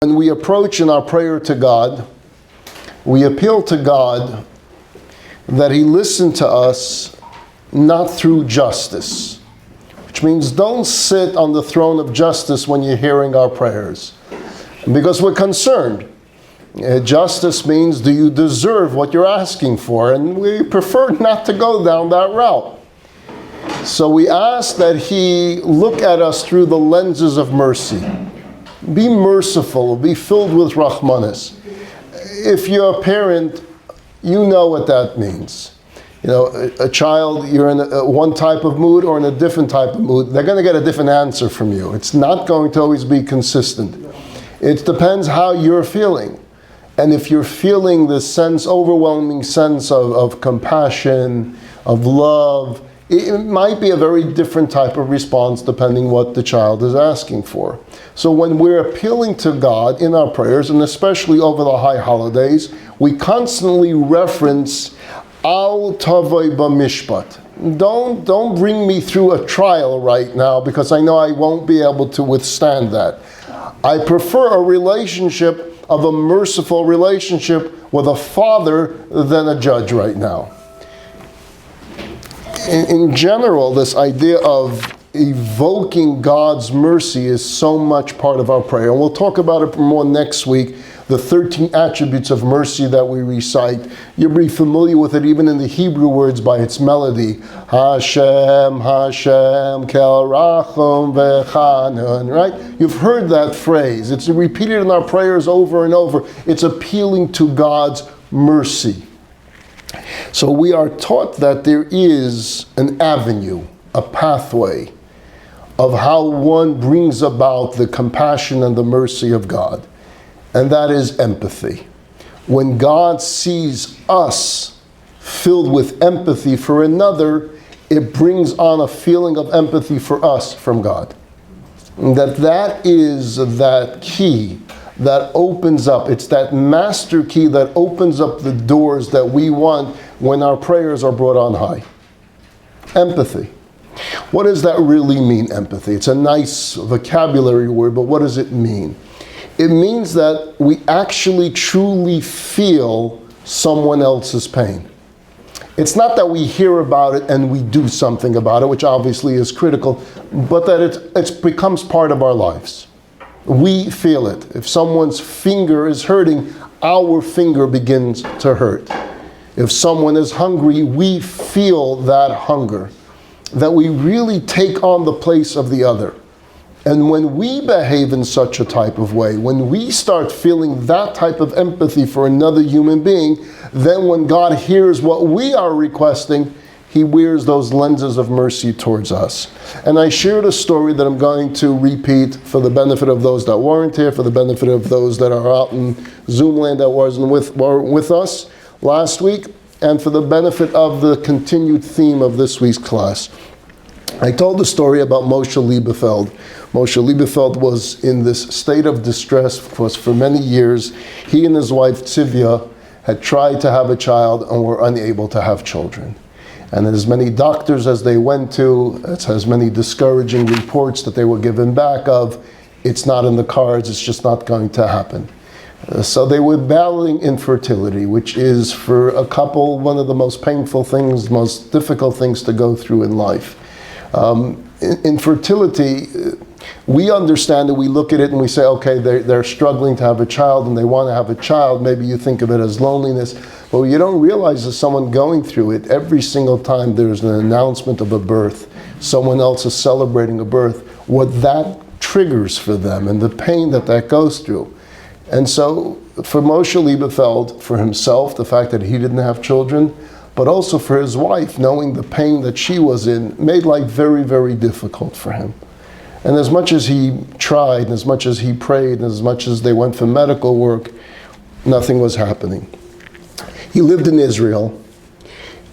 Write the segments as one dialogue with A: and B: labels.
A: When we approach in our prayer to God, we appeal to God that He listen to us not through justice, which means don't sit on the throne of justice when you're hearing our prayers, because we're concerned. Justice means, do you deserve what you're asking for? And we prefer not to go down that route. So we ask that He look at us through the lenses of mercy. Be merciful, be filled with Rahmanis. If you're a parent, you know what that means. You know, a child, you're in one type of mood or in a different type of mood, they're going to get a different answer from you. It's not going to always be consistent. It depends how you're feeling. And if you're feeling this overwhelming sense of compassion, of love, it might be a very different type of response depending what the child is asking for. So when we're appealing to God in our prayers, and especially over the high holidays, we constantly reference Al Tavoi B'Mishpat. Don't bring me through a trial right now, because I know I won't be able to withstand that. I prefer a relationship of a merciful relationship with a father than a judge right now. In general, this idea of evoking God's mercy is so much part of our prayer. And we'll talk about it more next week, the 13 attributes of mercy that we recite. You'll be familiar with it even in the Hebrew words by its melody. Hashem, Hashem, Kel Rachum V'Chanan, right? You've heard that phrase. It's repeated in our prayers over and over. It's appealing to God's mercy. So we are taught that there is an avenue, a pathway of how one brings about the compassion and the mercy of God. And that is empathy. When God sees us filled with empathy for another, it brings on a feeling of empathy for us from God. And that is that key that opens up. It's that master key that opens up the doors that we want when our prayers are brought on high. Empathy. What does that really mean, empathy? It's a nice vocabulary word, but what does it mean? It means that we actually truly feel someone else's pain. It's not that we hear about it and we do something about it, which obviously is critical, but that it becomes part of our lives. We feel it. If someone's finger is hurting, our finger begins to hurt. If someone is hungry, we feel that hunger. That we really take on the place of the other. And when we behave in such a type of way, when we start feeling that type of empathy for another human being, then when God hears what we are requesting, He wears those lenses of mercy towards us. And I shared a story that I'm going to repeat for the benefit of those that weren't here, for the benefit of those that are out in Zoom land that were with us last week, and for the benefit of the continued theme of this week's class. I told the story about Moshe Liebefeld. Moshe Liebefeld was in this state of distress because for many years he and his wife Tzivia had tried to have a child and were unable to have children. And as many doctors as they went to, it's as many discouraging reports that they were given back of, it's not in the cards, it's just not going to happen. So they were battling infertility, which is for a couple one of the most painful things, most difficult things to go through in life. Infertility, we understand it, we look at it and we say, okay, they're struggling to have a child and they want to have a child. Maybe you think of it as loneliness. But what you don't realize is someone going through it, every single time there's an announcement of a birth, someone else is celebrating a birth, what that triggers for them and the pain that goes through. And so for Moshe Liebefeld, for himself, the fact that he didn't have children, but also for his wife, knowing the pain that she was in, made life very, very difficult for him. And as much as he tried, and as much as he prayed, and as much as they went for medical work, nothing was happening. He lived in Israel,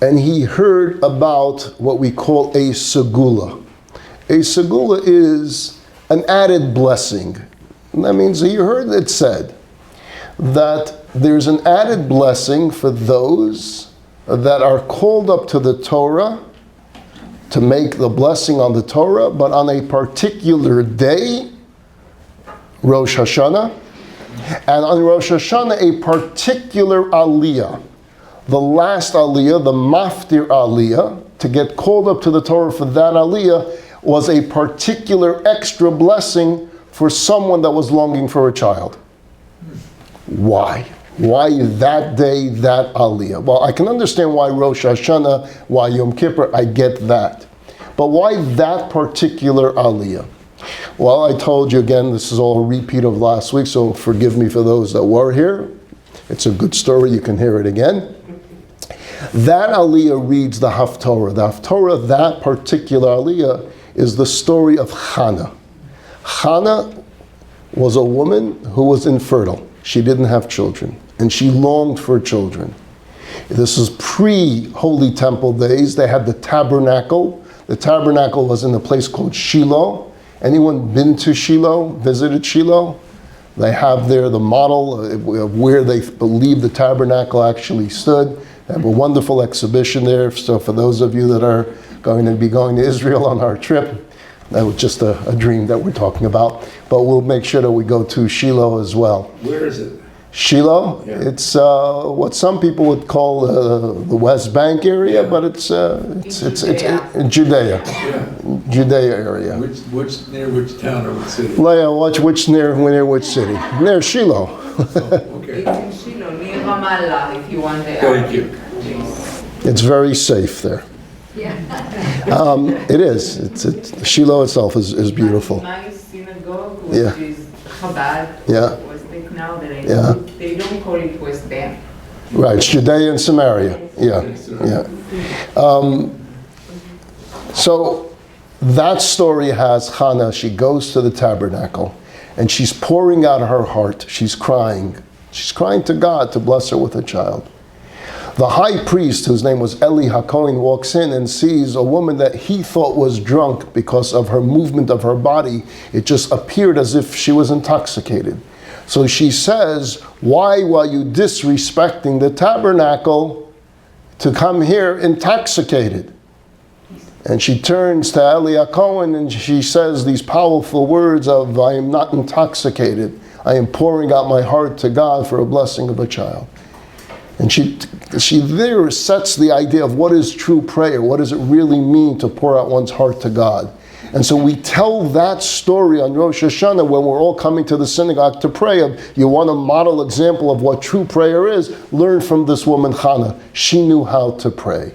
A: and he heard about what we call a segula. A segula is an added blessing. And that means he heard it said that there's an added blessing for those that are called up to the Torah to make the blessing on the Torah, but on a particular day, Rosh Hashanah, And on Rosh Hashanah, a particular aliyah, the last aliyah, the maftir aliyah, to get called up to the Torah for that aliyah was a particular extra blessing for someone that was longing for a child. Why? Why that day, that aliyah? Well, I can understand why Rosh Hashanah, why Yom Kippur, I get that. But why that particular aliyah? Well, I told you again, this is all a repeat of last week, so forgive me for those that were here. It's a good story, you can hear it again. That aliyah reads the Haftorah. The Haftorah, that particular aliyah, is the story of Hannah. Hannah was a woman who was infertile. She didn't have children, and she longed for children. This is pre-Holy Temple days. They had the tabernacle. The tabernacle was in a place called Shiloh. Anyone been to Shiloh, visited Shiloh? They have there the model of where they believe the tabernacle actually stood. They have a wonderful exhibition there. So for those of you that are going to be going to Israel on our trip, that was just a dream that we're talking about. But we'll make sure that we go to Shiloh as well.
B: Where is it?
A: Shiloh, yeah. It's what some people would call the West Bank area, but it's in Judea.
B: Yeah.
A: Judea area.
B: Which near which town or which city?
A: Leah, watch which near which city? Near Shiloh.
C: Oh, okay. It's in Shiloh, near Ramallah, if you want the
B: Thank you.
A: It's very safe there.
C: Yeah.
A: It is. It's Shiloh itself is beautiful.
C: Nice synagogue, which is Chabad.
A: Yeah.
C: Now that I know, they don't call it West Bank.
A: Right, it's Judea and Samaria. Yeah. So that story has Hannah. She goes to the tabernacle and she's pouring out her heart. She's crying. She's crying to God to bless her with a child. The high priest, whose name was Eli HaKohen, walks in and sees a woman that he thought was drunk because of her movement of her body. It just appeared as if she was intoxicated. So she says, why were you disrespecting the tabernacle to come here intoxicated? And she turns to Eli HaKohen and she says these powerful words of, I am not intoxicated. I am pouring out my heart to God for a blessing of a child. And she there sets the idea of what is true prayer. What does it really mean to pour out one's heart to God? And so we tell that story on Rosh Hashanah when we're all coming to the synagogue to pray. You want a model example of what true prayer is? Learn from this woman, Hannah. She knew how to pray.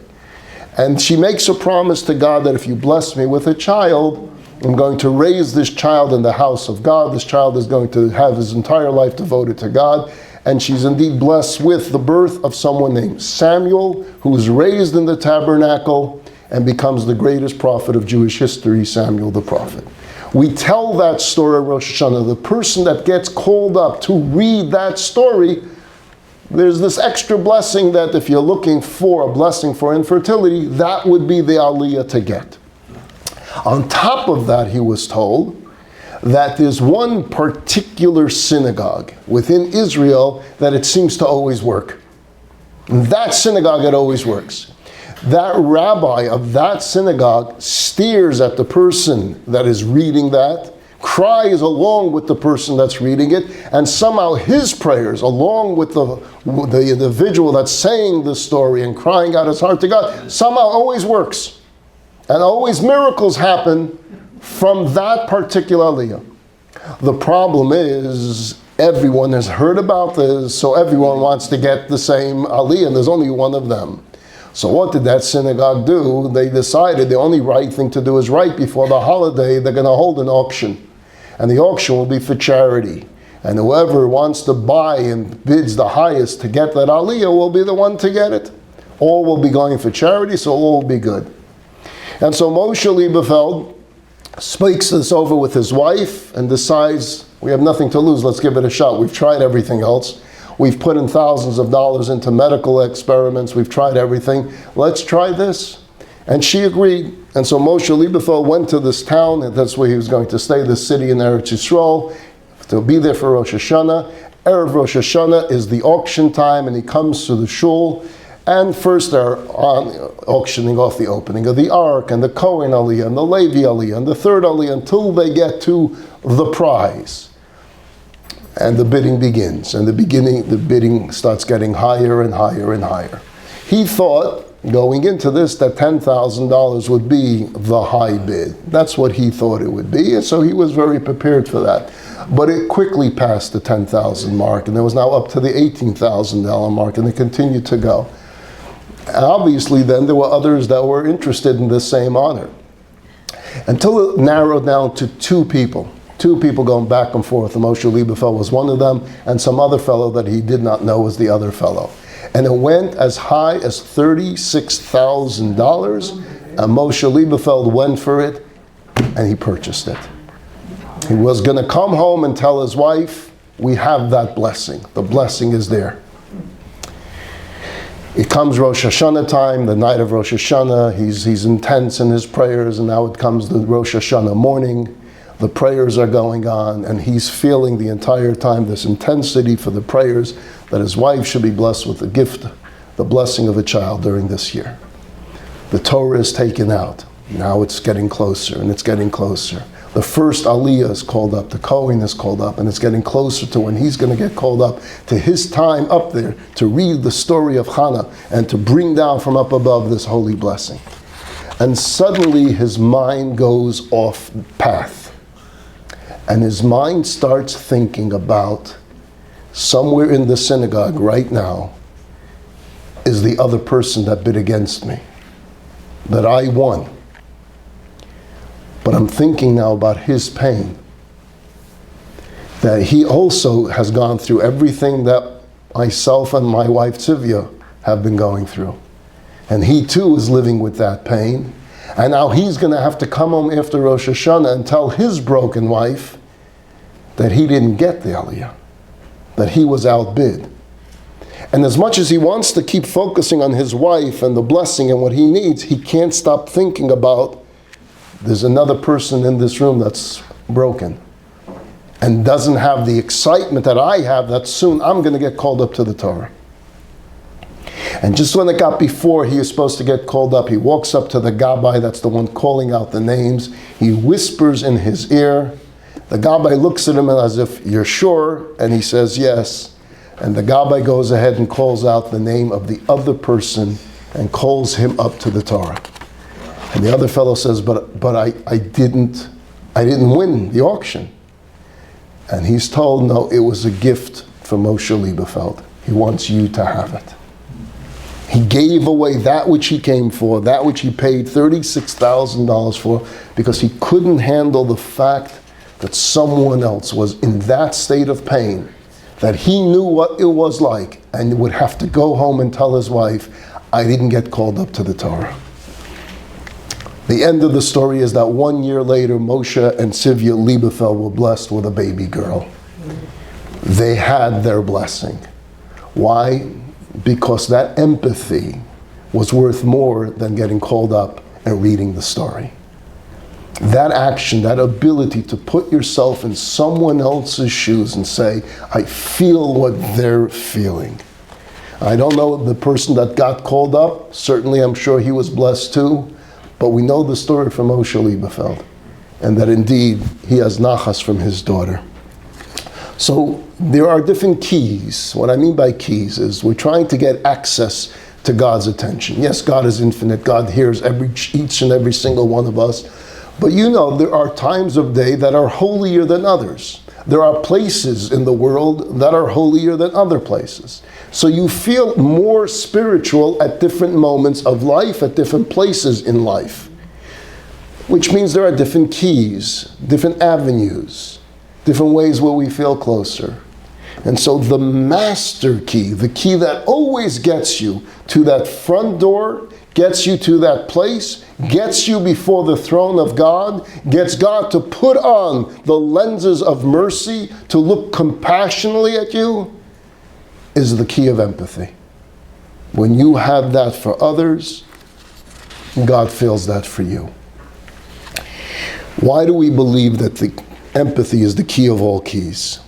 A: And she makes a promise to God that if you bless me with a child, I'm going to raise this child in the house of God. This child is going to have his entire life devoted to God. And she's indeed blessed with the birth of someone named Samuel, who is raised in the tabernacle and becomes the greatest prophet of Jewish history, Samuel the prophet. We tell that story at Rosh Hashanah. The person that gets called up to read that story, there's this extra blessing that if you're looking for a blessing for infertility, that would be the aliyah to get. On top of that, he was told that there's one particular synagogue within Israel that it seems to always work. In that synagogue, it always works. That rabbi of that synagogue stares at the person that is reading that, cries along with the person that's reading it, and somehow his prayers, along with the individual that's saying the story and crying out his heart to God, somehow always works. And always miracles happen from that particular aliyah. The problem is everyone has heard about this, so everyone wants to get the same aliyah, and there's only one of them. So what did that synagogue do? They decided the only right thing to do is right before the holiday, they're going to hold an auction. And the auction will be for charity. And whoever wants to buy and bids the highest to get that aliyah will be the one to get it. All will be going for charity, so all will be good. And so Moshe Lieberfeld speaks this over with his wife and decides, we have nothing to lose, let's give it a shot. We've tried everything else. We've put in thousands of dollars into medical experiments. We've tried everything. Let's try this. And she agreed. And so Moshe Lieberfeld went to this town, and that's where he was going to stay, this city in Eretz Yisrael, to be there for Rosh Hashanah. Erev Rosh Hashanah is the auction time, and he comes to the shul. And first they're auctioning off the opening of the Ark, and the Kohen Aliyah, and the Levi Aliyah, and the third Aliyah, until they get to the prize. And the bidding begins. And the bidding starts getting higher and higher and higher. He thought, going into this, that $10,000 would be the high bid. That's what he thought it would be, and so he was very prepared for that. But it quickly passed the $10,000 mark, and it was now up to the $18,000 mark, and it continued to go. And obviously, then there were others that were interested in the same honor, until it narrowed down to two people. Two people going back and forth. And Moshe Lieberfeld was one of them, and some other fellow that he did not know was the other fellow. And it went as high as $36,000, and Moshe Lieberfeld went for it, and he purchased it. He was going to come home and tell his wife, we have that blessing. The blessing is there. It comes Rosh Hashanah time, the night of Rosh Hashanah. He's intense in his prayers, and now it comes the Rosh Hashanah morning. The prayers are going on, and he's feeling the entire time this intensity for the prayers that his wife should be blessed with the gift, the blessing of a child during this year. The Torah is taken out. Now it's getting closer, and it's getting closer. The first Aliyah is called up, the Kohen is called up, and it's getting closer to when he's going to get called up to his time up there to read the story of Hannah and to bring down from up above this holy blessing. And suddenly his mind goes off path. And his mind starts thinking about somewhere in the synagogue right now is the other person that bid against me, that I won. But I'm thinking now about his pain, that he also has gone through everything that myself and my wife Tzivia have been going through. And he too is living with that pain. And now he's going to have to come home after Rosh Hashanah and tell his broken wife that he didn't get the Aliyah, that he was outbid. And as much as he wants to keep focusing on his wife and the blessing and what he needs, he can't stop thinking about there's another person in this room that's broken and doesn't have the excitement that I have that soon I'm going to get called up to the Torah. And just when it got before he is supposed to get called up, he walks up to the Gabbai, that's the one calling out the names. He whispers in his ear. The Gabbai looks at him as if, you're sure? And he says, yes. And the Gabbai goes ahead and calls out the name of the other person and calls him up to the Torah. And the other fellow says, but I didn't win the auction. And he's told, no, it was a gift from Moshe Lieberfeld. He wants you to have it. He gave away that which he came for, that which he paid $36,000 for, because he couldn't handle the fact that someone else was in that state of pain, that he knew what it was like, and would have to go home and tell his wife, I didn't get called up to the Torah. The end of the story is that 1 year later, Moshe and Tzivia Lieberfeld were blessed with a baby girl. They had their blessing. Why? Because that empathy was worth more than getting called up and reading the story. That action, that ability to put yourself in someone else's shoes and say, I feel what they're feeling. I don't know the person that got called up. Certainly I'm sure he was blessed too. But we know the story from Moshe Lieberfeld, and that indeed he has nachas from his daughter. So there are different keys. What I mean by keys is we're trying to get access to God's attention. Yes, God is infinite. God hears each and every single one of us. But you know, there are times of day that are holier than others. There are places in the world that are holier than other places. So you feel more spiritual at different moments of life, at different places in life. Which means there are different keys, different avenues, different ways where we feel closer. And so the master key, the key that always gets you to that front door, gets you to that place, gets you before the throne of God, gets God to put on the lenses of mercy, to look compassionately at you, is the key of empathy. When you have that for others, God feels that for you. Why do we believe that the empathy is the key of all keys?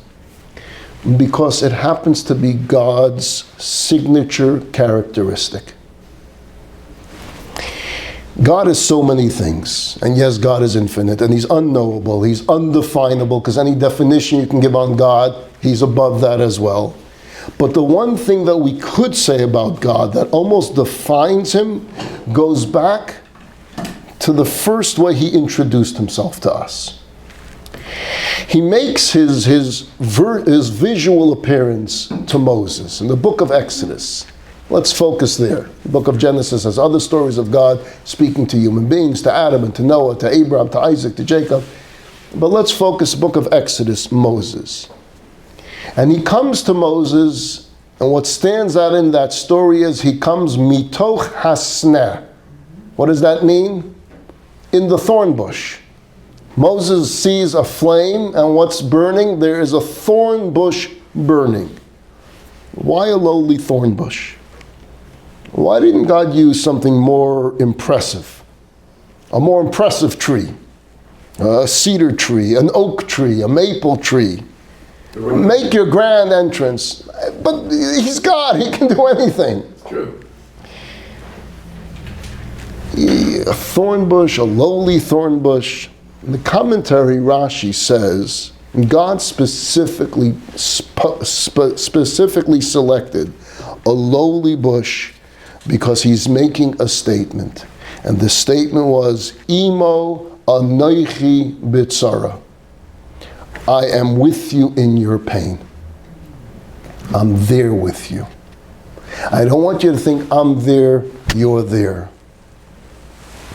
A: Because it happens to be God's signature characteristic. God is so many things. And yes, God is infinite, and He's unknowable, He's undefinable, because any definition you can give on God, He's above that as well. But the one thing that we could say about God that almost defines Him goes back to the first way He introduced Himself to us. He makes his visual appearance to Moses in the book of Exodus. Let's focus there. The book of Genesis has other stories of God speaking to human beings, to Adam and to Noah, to Abraham, to Isaac, to Jacob. But let's focus the book of Exodus, Moses. And he comes to Moses, and what stands out in that story is he comes mitoch hasneh. What does that mean? In the thorn bush. Moses sees a flame, and what's burning? There is a thorn bush burning. Why a lowly thorn bush? Why didn't God use something more impressive? A more impressive tree. A cedar tree, an oak tree, a maple tree. Make your grand entrance. But He's God, He can do anything.
B: It's true.
A: A thorn bush, a lowly thorn bush. In the commentary, Rashi says, God specifically selected a lowly bush because He's making a statement. And the statement was, Imo anoichi bitzara. I am with you in your pain. I'm there with you. I don't want you to think I'm there, you're there.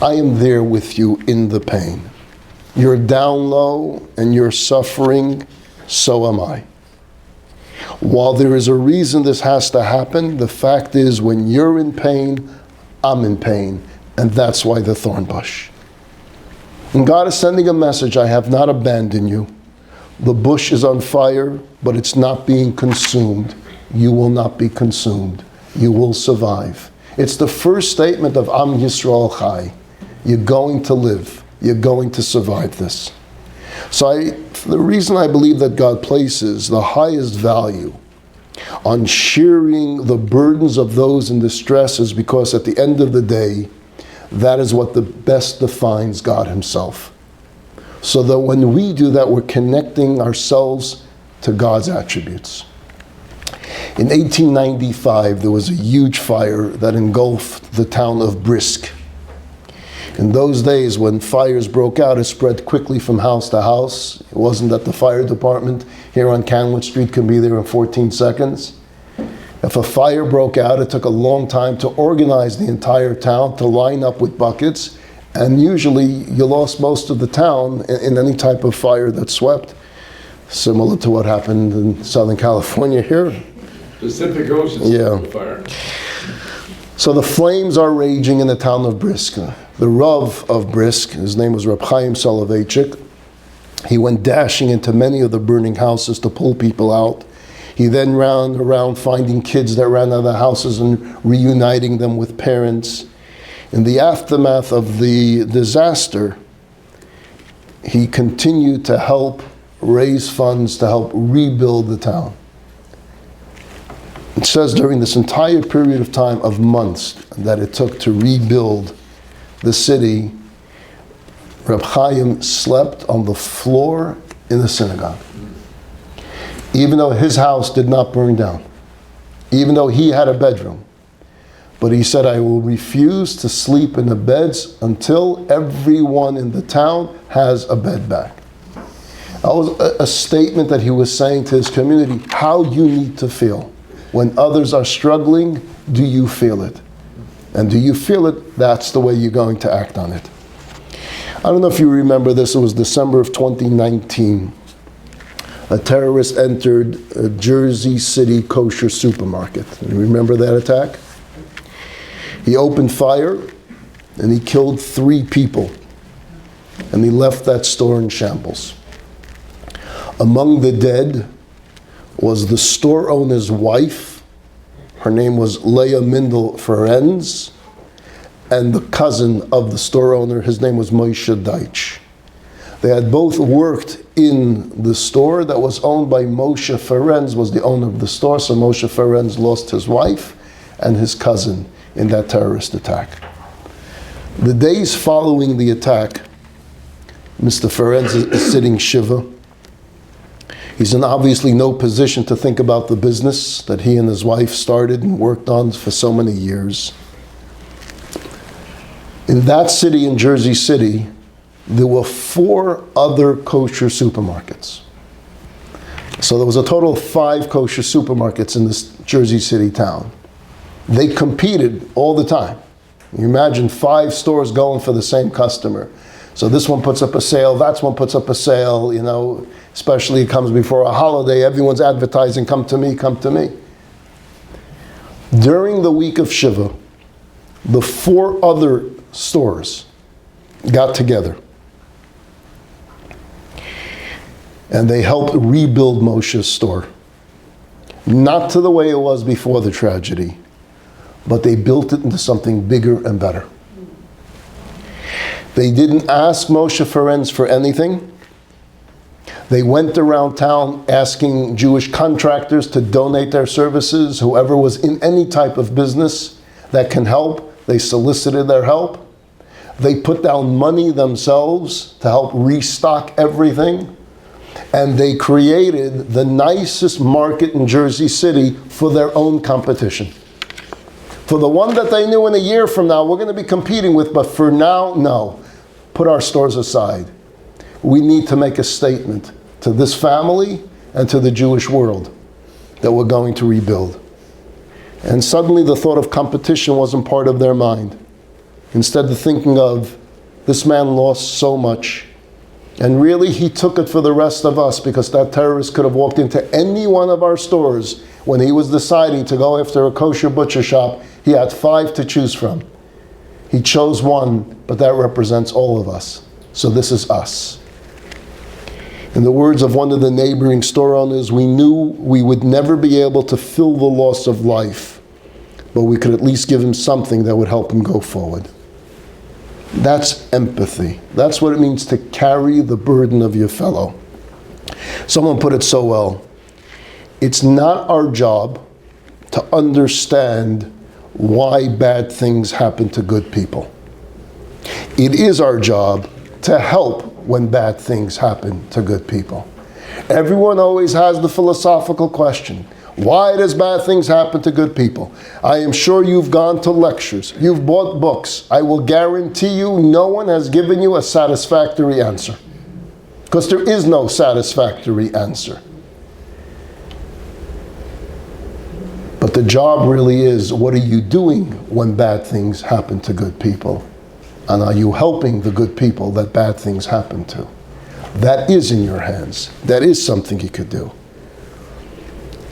A: I am there with you in the pain. You're down low and you're suffering, so am I. While there is a reason this has to happen, the fact is when you're in pain, I'm in pain. And that's why the thorn bush. And God is sending a message, I have not abandoned you. The bush is on fire, but it's not being consumed. You will not be consumed. You will survive. It's the first statement of Am Yisrael Chai. You're going to live. You're going to survive this. So the reason I believe that God places the highest value on sharing the burdens of those in distress is because at the end of the day, that is what the best defines God Himself. So that when we do that, we're connecting ourselves to God's attributes. In 1895, there was a huge fire that engulfed the town of Brisk. In those days, when fires broke out, it spread quickly from house to house. It wasn't that the fire department here on Canwood Street can be there in 14 seconds. If a fire broke out, it took a long time to organize the entire town, to line up with buckets, and usually you lost most of the town in any type of fire that swept, similar to what happened in Southern California here.
B: Pacific Ocean fire.
A: So the flames are raging in the town of Brisk. The Rav of Brisk, his name was Reb Chaim Soloveitchik, he went dashing into many of the burning houses to pull people out. He then ran around finding kids that ran out of the houses and reuniting them with parents. In the aftermath of the disaster, he continued to help raise funds to help rebuild the town. It says during this entire period of time of months that it took to rebuild the city, Reb Chaim slept on the floor in the synagogue. Even though his house did not burn down. Even though he had a bedroom. But he said, I will refuse to sleep in the beds until everyone in the town has a bed back. That was a statement that he was saying to his community, how you need to feel. When others are struggling, do you feel it? And do you feel it? That's the way you're going to act on it. I don't know if you remember this, it was December of 2019. A terrorist entered a Jersey City kosher supermarket. You remember that attack? He opened fire and he killed 3 people. And he left that store in shambles. Among the dead was the store owner's wife. Her name was Leah Mindel Ferenz. And the cousin of the store owner, his name was Moshe Deitch. They had both worked in the store that was owned by Moshe Ferenz, was the owner of the store, so Moshe Ferenz lost his wife and his cousin in that terrorist attack. The days following the attack, Mr. Ferenz is sitting Shiva. He's in obviously no position to think about the business that he and his wife started and worked on for so many years. In that city, in Jersey City, there were 4 other kosher supermarkets. So there was a total of 5 kosher supermarkets in this Jersey City town. They competed all the time. You imagine 5 stores going for the same customer. So this one puts up a sale, that one puts up a sale, especially it comes before a holiday, everyone's advertising, come to me, come to me. During the week of Shiva, the 4 other stores got together and they helped rebuild Moshe's store. Not to the way it was before the tragedy, but they built it into something bigger and better. They didn't ask Moshe Ferenz for anything. They went around town asking Jewish contractors to donate their services. Whoever was in any type of business that can help, they solicited their help. They put down money themselves to help restock everything. And they created the nicest market in Jersey City for their own competition. For the one that they knew in a year from now, we're going to be competing with, but for now, no. Put our stores aside. We need to make a statement to this family and to the Jewish world that we're going to rebuild. And suddenly the thought of competition wasn't part of their mind. Instead of thinking of, this man lost so much, and really he took it for the rest of us, because that terrorist could have walked into any one of our stores when he was deciding to go after a kosher butcher shop. He had 5 to choose from. He chose one, but that represents all of us. So this is us. In the words of one of the neighboring store owners, we knew we would never be able to fill the loss of life, but we could at least give him something that would help him go forward. That's empathy. That's what it means to carry the burden of your fellow. Someone put it so well. It's not our job to understand why bad things happen to good people. It is our job to help when bad things happen to good people. Everyone always has the philosophical question, why does bad things happen to good people? I am sure you've gone to lectures, you've bought books. I will guarantee you no one has given you a satisfactory answer, because there is no satisfactory answer. But the job really is, what are you doing when bad things happen to good people? And are you helping the good people that bad things happen to? That is in your hands. That is something you could do.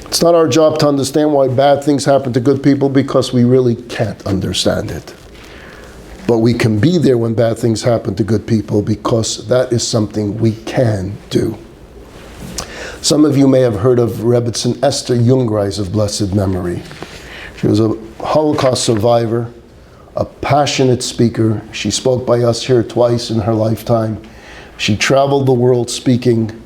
A: It's not our job to understand why bad things happen to good people, because we really can't understand it. But we can be there when bad things happen to good people, because that is something we can do. Some of you may have heard of Rebbetzin Esther Jungreis of blessed memory. She was a Holocaust survivor, a passionate speaker. She spoke by us here twice in her lifetime. She traveled the world speaking.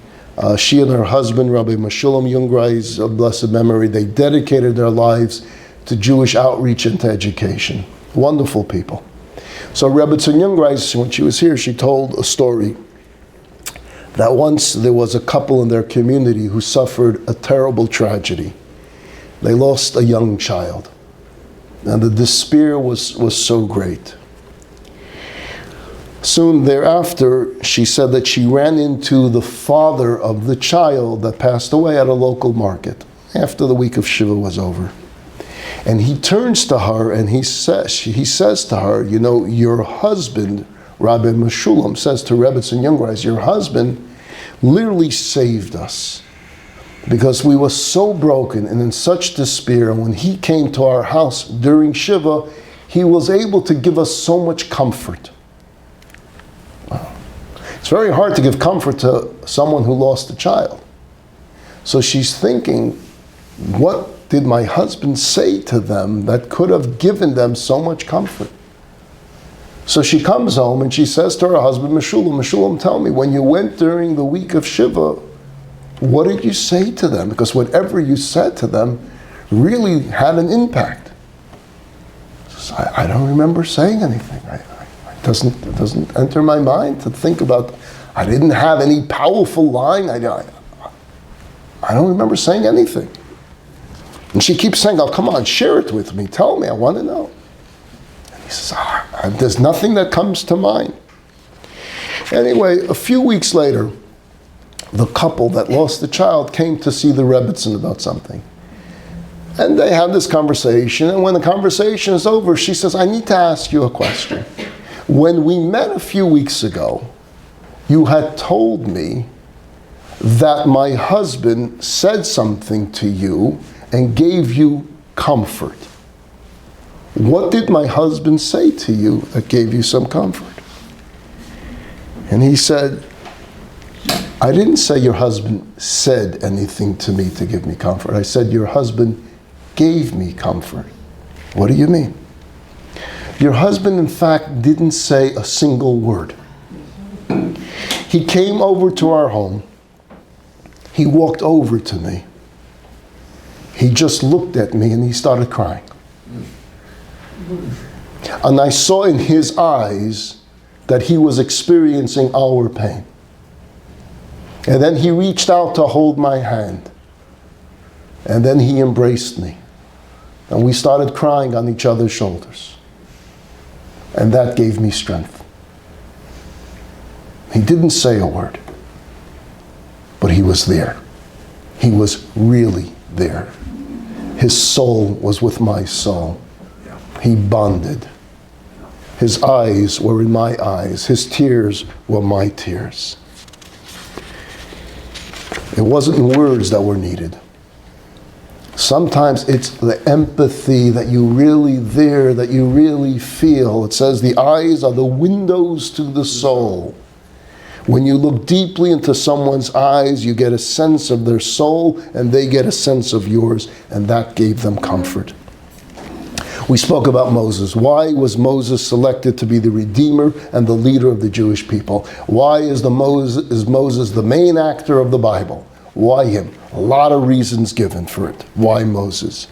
A: She and her husband, Rabbi Meshulam Jungreis of blessed memory, they dedicated their lives to Jewish outreach and to education. Wonderful people. So Rebbetzin Jungreis, when she was here, she told a story that once there was a couple in their community who suffered a terrible tragedy. They lost a young child, and the despair was so great. Soon thereafter, she said that she ran into the father of the child that passed away at a local market after the week of Shiva was over. And he turns to her and he says to her, you know, your husband, Rabbi Meshulam, says to Rebbetzin Jungreis, your husband literally saved us, because we were so broken and in such despair. And when he came to our house during Shiva, he was able to give us so much comfort. Wow. It's very hard to give comfort to someone who lost a child. So she's thinking, what did my husband say to them that could have given them so much comfort? So she comes home and she says to her husband, Meshulam, tell me, when you went during the week of Shiva, what did you say to them? Because whatever you said to them really had an impact. She says, I don't remember saying anything. I doesn't enter my mind to think about. I didn't have any powerful line. I don't remember saying anything. And she keeps saying, "Oh, come on, share it with me. Tell me, I want to know." And he says, "There's nothing that comes to mind." Anyway, a few weeks later, the couple that lost the child came to see the Rebbitzin about something. And they had this conversation, and when the conversation is over, she says, "I need to ask you a question. When we met a few weeks ago, you had told me that my husband said something to you and gave you comfort. What did my husband say to you that gave you some comfort?" And he said, "I didn't say your husband said anything to me to give me comfort. I said your husband gave me comfort." "What do you mean?" "Your husband, in fact, didn't say a single word. He came over to our home. He walked over to me. He just looked at me and he started crying. And I saw in his eyes that he was experiencing our pain. And then he reached out to hold my hand. And then he embraced me. And we started crying on each other's shoulders. And that gave me strength." He didn't say a word, but he was there. He was really there. His soul was with my soul. He bonded. His eyes were in my eyes. His tears were my tears. It wasn't words that were needed. Sometimes it's the empathy that you really there, that you really feel. It says the eyes are the windows to the soul. When you look deeply into someone's eyes, you get a sense of their soul, and they get a sense of yours, and that gave them comfort. We spoke about Moses. Why was Moses selected to be the redeemer and the leader of the Jewish people? Why is Moses the main actor of the Bible? Why him? A lot of reasons given for it. Why Moses?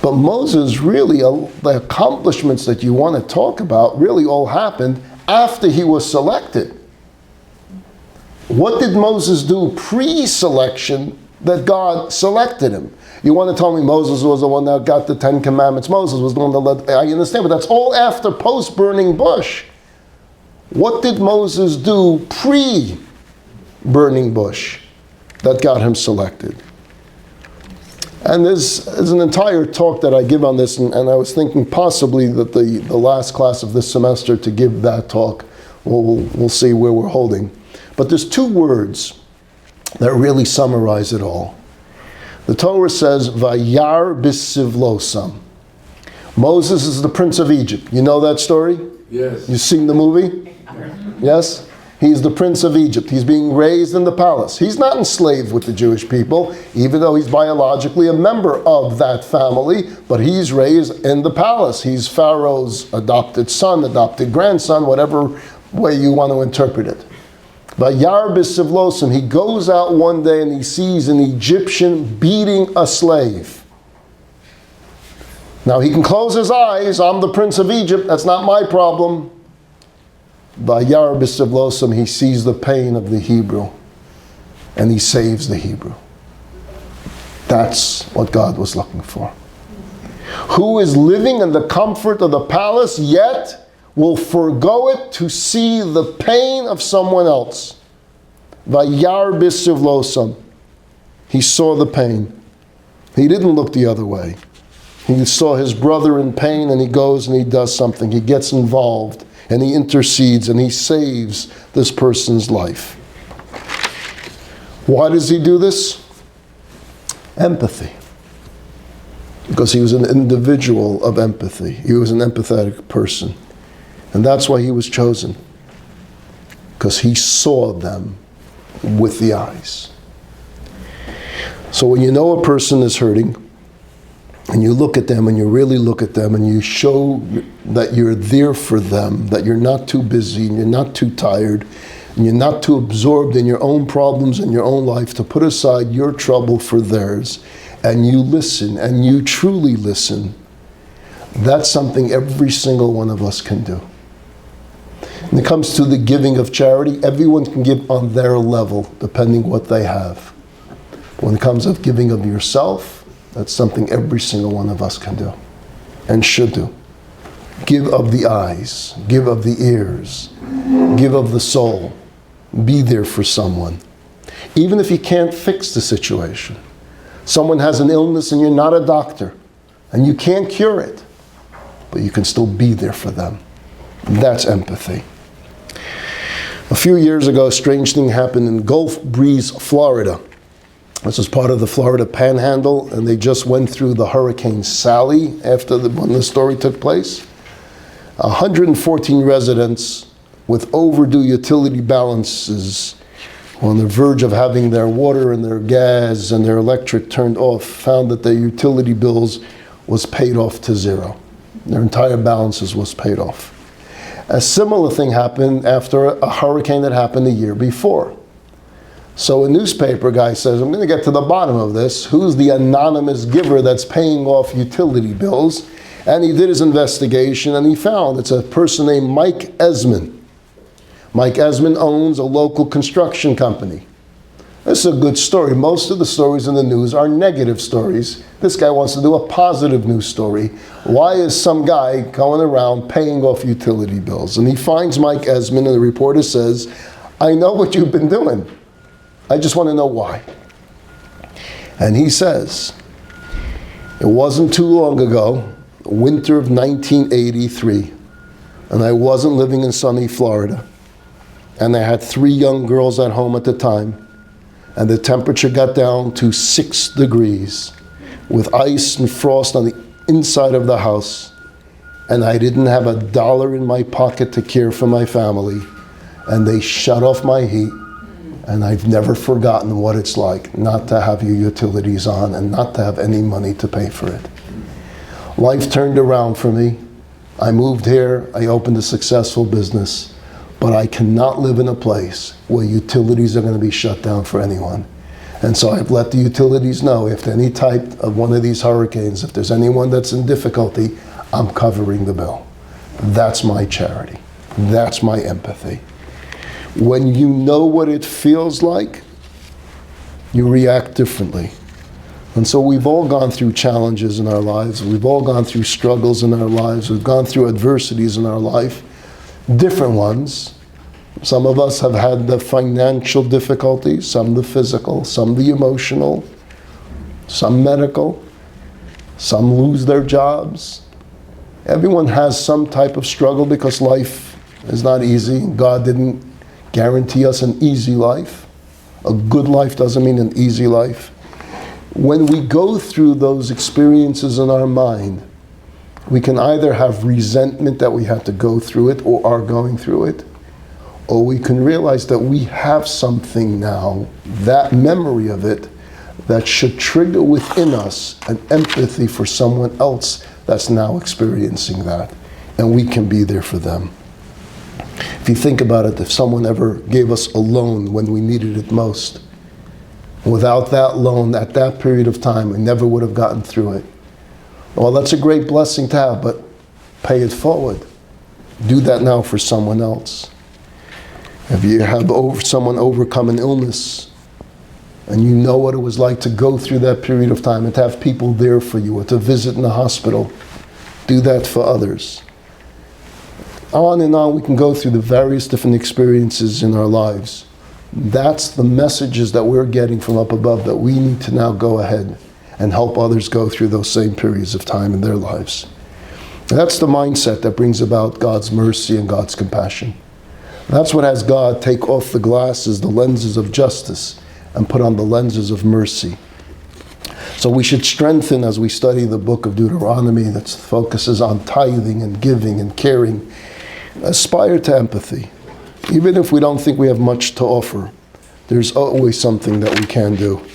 A: But Moses, really, the accomplishments that you want to talk about really all happened after he was selected. What did Moses do pre-selection that God selected him? You want to tell me Moses was the one that got the 10 Commandments. Moses was the one that led. I understand, but that's all after post-burning bush. What did Moses do pre-burning bush that got him selected? And there's an entire talk that I give on this, and I was thinking possibly that the last class of this semester to give that talk, we'll see where we're holding. But there's two words that really summarize it all. The Torah says, Vayar bisivlosam. Moses is the prince of Egypt. You know that story?
B: Yes.
A: You've seen the movie? Yes? He's the prince of Egypt. He's being raised in the palace. He's not enslaved with the Jewish people, even though he's biologically a member of that family, but he's raised in the palace. He's Pharaoh's adopted son, adopted grandson, whatever way you want to interpret it. Vayar bisivlosam, he goes out one day and he sees an Egyptian beating a slave. Now he can close his eyes, I'm the prince of Egypt, that's not my problem. Vayar bisivlosam, he sees the pain of the Hebrew and he saves the Hebrew. That's what God was looking for. Who is living in the comfort of the palace, yet will forego it to see the pain of someone else. Vayar bisivlosam. He saw the pain. He didn't look the other way. He saw his brother in pain and he goes and he does something. He gets involved and he intercedes and he saves this person's life. Why does he do this? Empathy. Because he was an individual of empathy. He was an empathetic person. And that's why he was chosen. Because he saw them with the eyes. So when you know a person is hurting, and you look at them, and you really look at them, and you show that you're there for them, that you're not too busy, and you're not too tired, and you're not too absorbed in your own problems and your own life to put aside your trouble for theirs, and you listen, and you truly listen, that's something every single one of us can do. When it comes to the giving of charity, everyone can give on their level, depending what they have. When it comes to giving of yourself, that's something every single one of us can do and should do. Give of the eyes, give of the ears, give of the soul. Be there for someone. Even if you can't fix the situation. Someone has an illness and you're not a doctor and you can't cure it, but you can still be there for them. That's empathy. A few years ago, a strange thing happened in Gulf Breeze, Florida. This was part of the Florida Panhandle, and they just went through the Hurricane Sally when the story took place. 114 residents with overdue utility balances on the verge of having their water and their gas and their electric turned off found that their utility bills was paid off to zero. Their entire balances was paid off. A similar thing happened after a hurricane that happened a year before. So a newspaper guy says, I'm going to get to the bottom of this. Who's the anonymous giver that's paying off utility bills? And he did his investigation and he found it's a person named Mike Esmond. Mike Esmond owns a local construction company. This is a good story. Most of the stories in the news are negative stories. This guy wants to do a positive news story. Why is some guy going around paying off utility bills? And he finds Mike Esmond, and the reporter says, I know what you've been doing. I just want to know why. And he says, it wasn't too long ago, winter of 1983, and I wasn't living in sunny Florida. And I had 3 young girls at home at the time. And the temperature got down to 6 degrees with ice and frost on the inside of the house. And I didn't have $1 in my pocket to care for my family. And they shut off my heat. And I've never forgotten what it's like not to have your utilities on and not to have any money to pay for it. Life turned around for me. I moved here. I opened a successful business. But I cannot live in a place where utilities are going to be shut down for anyone. And so I've let the utilities know if any type of one of these hurricanes, if there's anyone that's in difficulty, I'm covering the bill. That's my charity. That's my empathy. When you know what it feels like, you react differently. And so we've all gone through challenges in our lives. We've all gone through struggles in our lives. We've gone through adversities in our life. Different ones. Some of us have had the financial difficulties, some the physical, some the emotional, some medical, some lose their jobs. Everyone has some type of struggle because life is not easy. God didn't guarantee us an easy life. A good life doesn't mean an easy life. When we go through those experiences in our mind, we can either have resentment that we have to go through it or are going through it, or we can realize that we have something now, that memory of it, that should trigger within us an empathy for someone else that's now experiencing that, and we can be there for them. If you think about it, if someone ever gave us a loan when we needed it most, without that loan at that period of time, we never would have gotten through it. Well, that's a great blessing to have, but pay it forward. Do that now for someone else. If you have someone overcome an illness, and you know what it was like to go through that period of time and to have people there for you or to visit in the hospital, do that for others. On and on we can go through the various different experiences in our lives. That's the messages that we're getting from up above that we need to now go ahead and help others go through those same periods of time in their lives. And that's the mindset that brings about God's mercy and God's compassion. That's what has God take off the glasses, the lenses of justice, and put on the lenses of mercy. So we should strengthen as we study the book of Deuteronomy that focuses on tithing and giving and caring. Aspire to empathy. Even if we don't think we have much to offer, there's always something that we can do.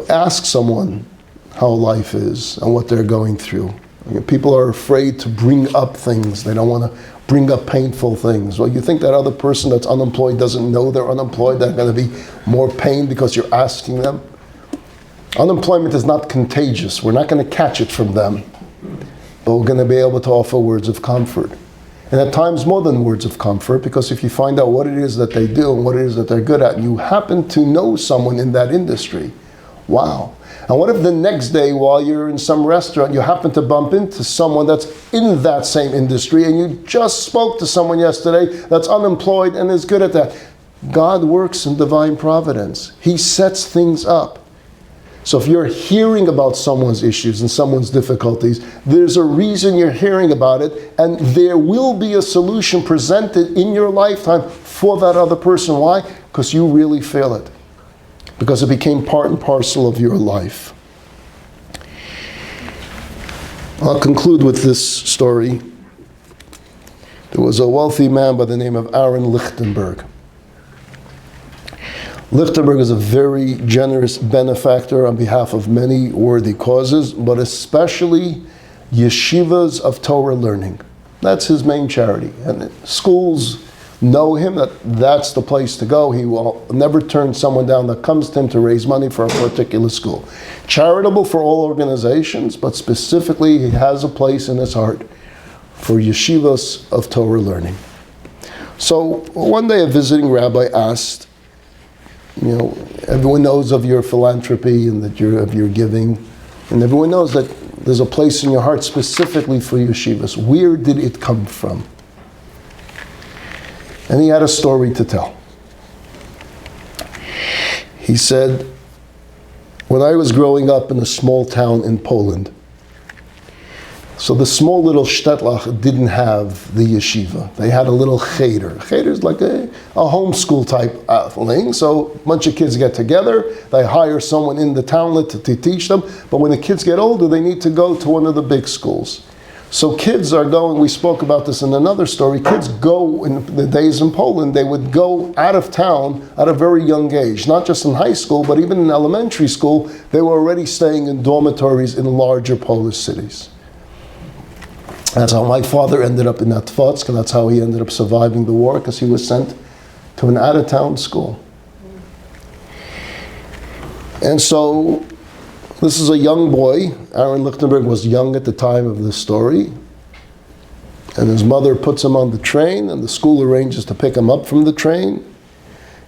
A: Ask someone how life is and what they're going through. People are afraid to bring up things. They don't want to bring up painful things. Well, you think that other person that's unemployed doesn't know they're unemployed? They're going to be more pain because you're asking them? Unemployment is not contagious. We're not going to catch it from them. But we're going to be able to offer words of comfort. And at times more than words of comfort, because if you find out what it is that they do and what it is that they're good at, and you happen to know someone in that industry, wow. And what if the next day while you're in some restaurant, you happen to bump into someone that's in that same industry, and you just spoke to someone yesterday that's unemployed and is good at that. God works in divine providence. He sets things up. So if you're hearing about someone's issues and someone's difficulties, there's a reason you're hearing about it, and there will be a solution presented in your lifetime for that other person. Why? Because you really feel it. Because it became part and parcel of your life. I'll conclude with this story. There was a wealthy man by the name of Aaron Lichtenberg. Lichtenberg is a very generous benefactor on behalf of many worthy causes, but especially yeshivas of Torah learning. That's his main charity. And schools know him, that's the place to go. He will never turn someone down that comes to him to raise money for a particular school. Charitable for all organizations, but specifically he has a place in his heart for yeshivas of Torah learning. So one day a visiting rabbi asked, everyone knows of your philanthropy and that of your giving, and everyone knows that there's a place in your heart specifically for yeshivas. Where did it come from? And he had a story to tell. He said, when I was growing up in a small town in Poland, so the small little shtetl didn't have the yeshiva. They had a little cheder. Cheder is like a homeschool type thing. So a bunch of kids get together. They hire someone in the townlet to teach them. But when the kids get older, they need to go to one of the big schools. So kids are going, we spoke about this in another story, kids go, in the days in Poland, they would go out of town at a very young age. Not just in high school, but even in elementary school, they were already staying in dormitories in larger Polish cities. That's how my father ended up in Atvatsk, and that's how he ended up surviving the war, because he was sent to an out-of-town school. And so, this is a young boy. Aaron Lichtenberg was young at the time of this story. And his mother puts him on the train, and the school arranges to pick him up from the train.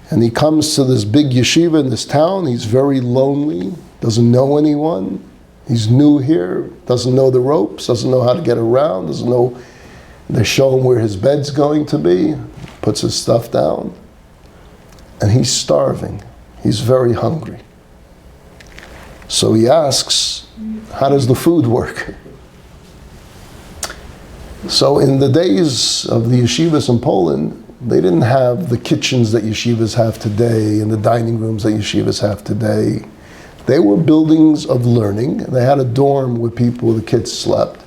A: And he comes to this big yeshiva in this town. He's very lonely, doesn't know anyone. He's new here, doesn't know the ropes, doesn't know how to get around, doesn't know, they show him where his bed's going to be, puts his stuff down, and he's starving. He's very hungry. So he asks, how does the food work? So in the days of the yeshivas in Poland, they didn't have the kitchens that yeshivas have today and the dining rooms that yeshivas have today. They were buildings of learning. They had a dorm where the kids slept.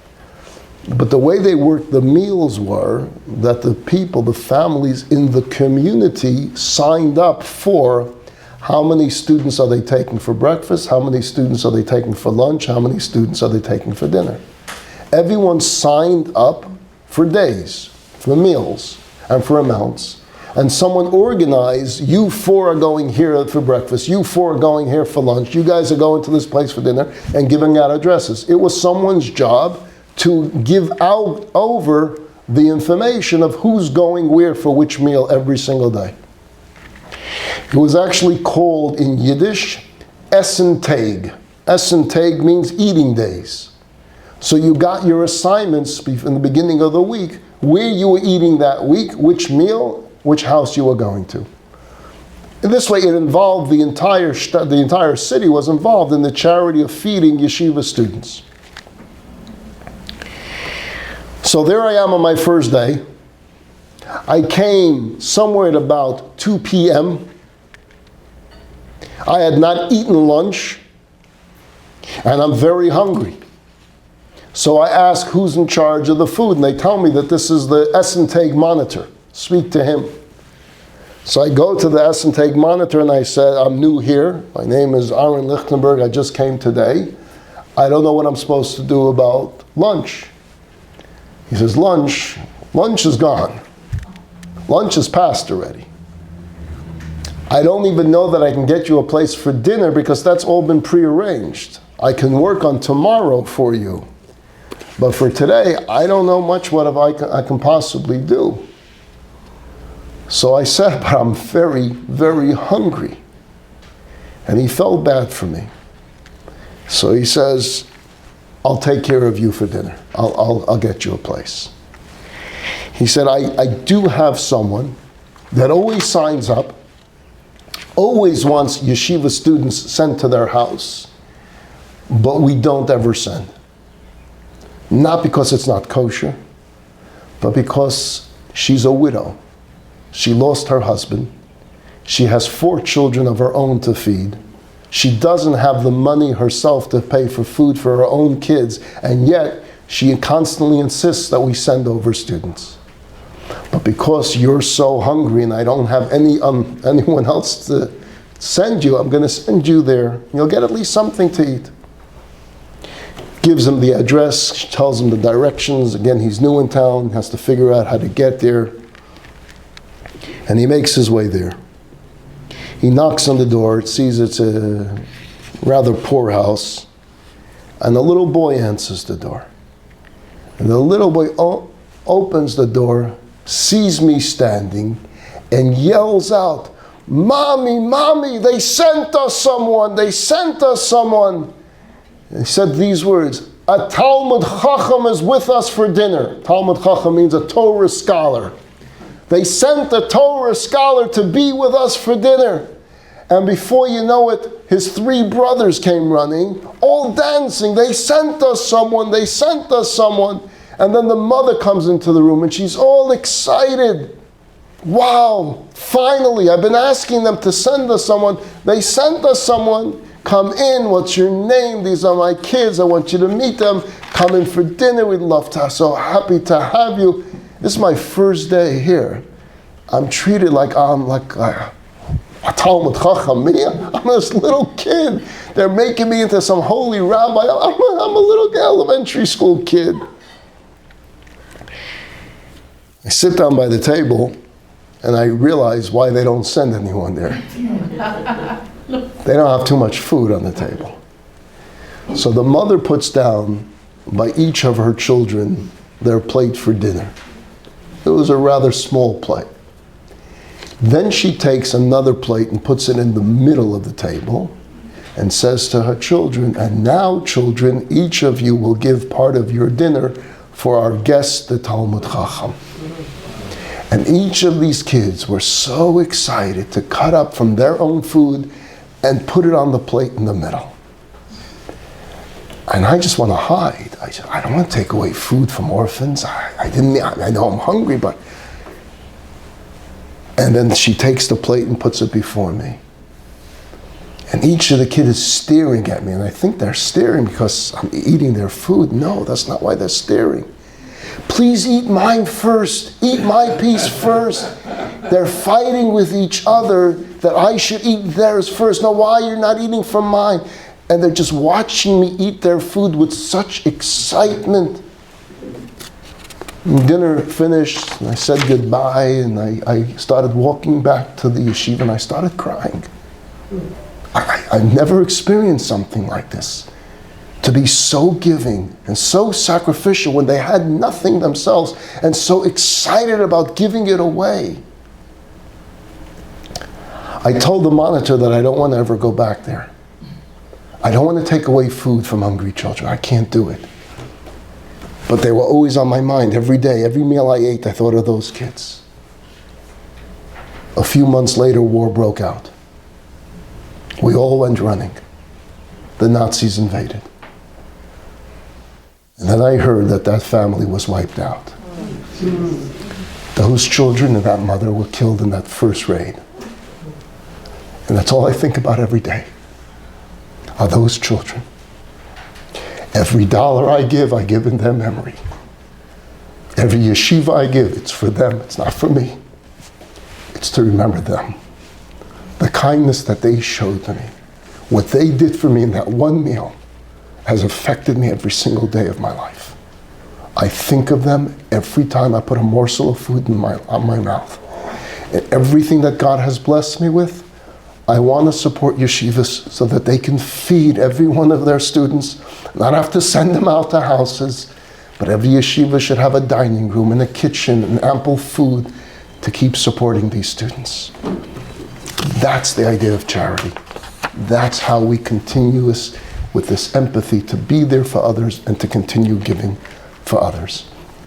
A: But the way they worked the meals were that the people, the families in the community signed up for how many students are they taking for breakfast, how many students are they taking for lunch, how many students are they taking for dinner. Everyone signed up for days, for meals, and for amounts. And someone organized, you four are going here for breakfast, you four are going here for lunch, you guys are going to this place for dinner, and giving out addresses. It was someone's job to give out over the information of who's going where for which meal every single day. It was actually called in Yiddish, Essen Tag. Essen Tag means eating days. So you got your assignments in the beginning of the week, where you were eating that week, which meal, which house you were going to. In this way, it involved the entire city was involved in the charity of feeding yeshiva students. So there I am on my first day. I came somewhere at about 2 p.m. I had not eaten lunch, and I'm very hungry. So I ask who's in charge of the food, and they tell me that this is the Essen Tag monitor. Speak to him. So I go to the Essen Tag monitor and I said, I'm new here. My name is Aaron Lichtenberg. I just came today. I don't know what I'm supposed to do about lunch. He says, lunch is gone. Lunch is past already. I don't even know that I can get you a place for dinner because that's all been prearranged. I can work on tomorrow for you. But for today, I don't know much what I can possibly do. So I said, but I'm very, very hungry. And he felt bad for me. So he says, I'll take care of you for dinner. I'll get you a place. He said, I do have someone that always signs up, always wants yeshiva students sent to their house, but we don't ever send. Not because it's not kosher, but because she's a widow. She lost her husband. She has 4 children of her own to feed. She doesn't have the money herself to pay for food for her own kids, and yet she constantly insists that we send over students. But because you're so hungry and I don't have anyone else to send you, I'm going to send you there. You'll get at least something to eat. Gives him the address, tells him the directions. Again, he's new in town, has to figure out how to get there. And he makes his way there. He knocks on the door, sees it's a rather poor house, and a little boy answers the door. And the little boy opens the door, sees me standing, and yells out, "Mommy, Mommy, they sent us someone, they sent us someone." And he said these words, "A Talmud Chacham is with us for dinner." Talmud Chacham means a Torah scholar. They sent a Torah scholar to be with us for dinner. And before you know it, his 3 brothers came running, all dancing. They sent us someone, they sent us someone. And then the mother comes into the room and she's all excited. Wow, finally, I've been asking them to send us someone. They sent us someone. Come in, what's your name? These are my kids, I want you to meet them. Come in for dinner, we'd love to, so happy to have you. This is my first day here. I'm treated like I'm like a Talmud Chacham. I'm this little kid. They're making me into some holy rabbi. I'm a little elementary school kid. I sit down by the table and I realize why they don't send anyone there. They don't have too much food on the table. So the mother puts down by each of her children their plate for dinner. It was a rather small plate. Then she takes another plate and puts it in the middle of the table and says to her children, "And now, children, each of you will give part of your dinner for our guest, the Talmud Chacham." And each of these kids were so excited to cut up from their own food and put it on the plate in the middle. And I just want to hide. I don't want to take away food from orphans. I know I'm hungry, but... And then she takes the plate and puts it before me. And each of the kids is staring at me, and I think they're staring because I'm eating their food. No, that's not why they're staring. Please eat mine first. Eat my piece first. They're fighting with each other that I should eat theirs first. No, why you're not eating from mine? And they're just watching me eat their food with such excitement. And dinner finished, and I said goodbye, and I started walking back to the yeshiva, and I started crying. I've never experienced something like this. To be so giving and so sacrificial when they had nothing themselves, and so excited about giving it away. I told the monitor that I don't want to ever go back there. I don't want to take away food from hungry children. I can't do it. But they were always on my mind every day. Every meal I ate, I thought of those kids. A few months later, war broke out. We all went running. The Nazis invaded. And then I heard that that family was wiped out. Those children and that mother were killed in that first raid. And that's all I think about every day, are those children. Every dollar I give in their memory. Every yeshiva I give, it's for them, it's not for me. It's to remember them. The kindness that they showed to me, what they did for me in that one meal, has affected me every single day of my life. I think of them every time I put a morsel of food in my mouth. And everything that God has blessed me with, I want to support yeshivas so that they can feed every one of their students, not have to send them out to houses, But every yeshiva should have a dining room and a kitchen and ample food to keep supporting these students. That's the idea of charity. That's how we continue with this empathy to be there for others and to continue giving for others.